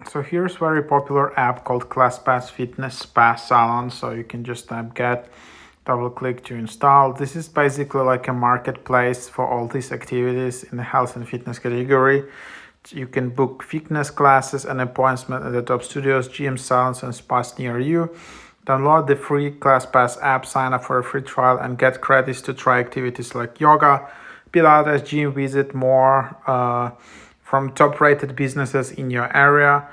So here's very popular app called ClassPass Fitness Spa Salon. So you can just type get, double click to install. This is basically like a marketplace for all these activities in the health and fitness category. You can book fitness classes and appointments at the top studios, gyms, salons, and spas near you. Download the free ClassPass app, sign up for a free trial, and get credits to try activities like yoga, Pilates, gym visit, more from top-rated businesses in your area.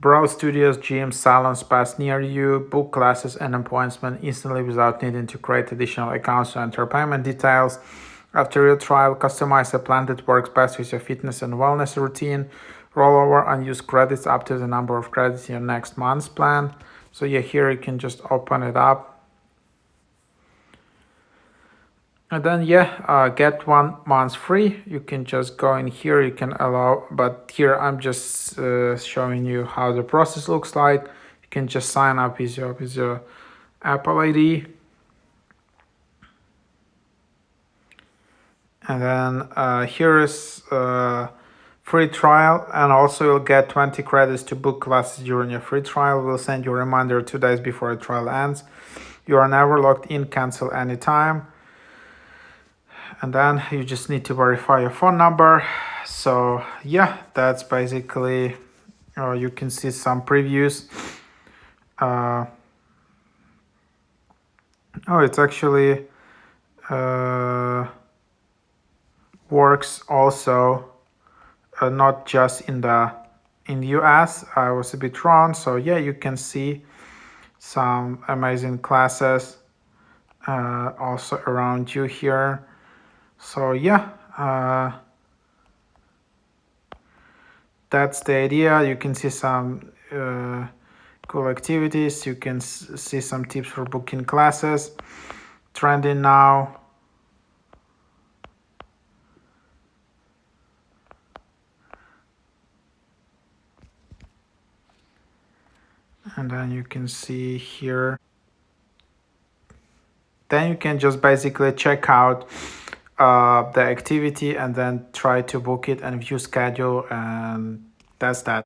Browse studios, gyms, salons, spas near you. Book classes and appointments instantly without needing to create additional accounts to enter payment details. After your trial, customize a plan that works best with your fitness and wellness routine. Roll over and use credits up to the number of credits in your next month's plan. So yeah, here you can just open it up. And then get 1 month free. You can just go in here, you can allow, but here I'm just showing you how the process looks like. You can just sign up with your Apple ID. And then here is free trial, and also you'll get 20 credits to book classes during your free trial. We'll send you a reminder 2 days before the trial ends. You are never locked in, cancel anytime. And then you just need to verify your phone number. So yeah, that's basically, you can see some previews. It's actually works also not just in the US. I was a bit wrong. So yeah, you can see some amazing classes also around you here. So yeah, that's the idea. You can see some cool activities. You can see some tips for booking classes. Trending now. And then you can see here. Then you can just basically check out the activity and then try to book it and view schedule, and that's that.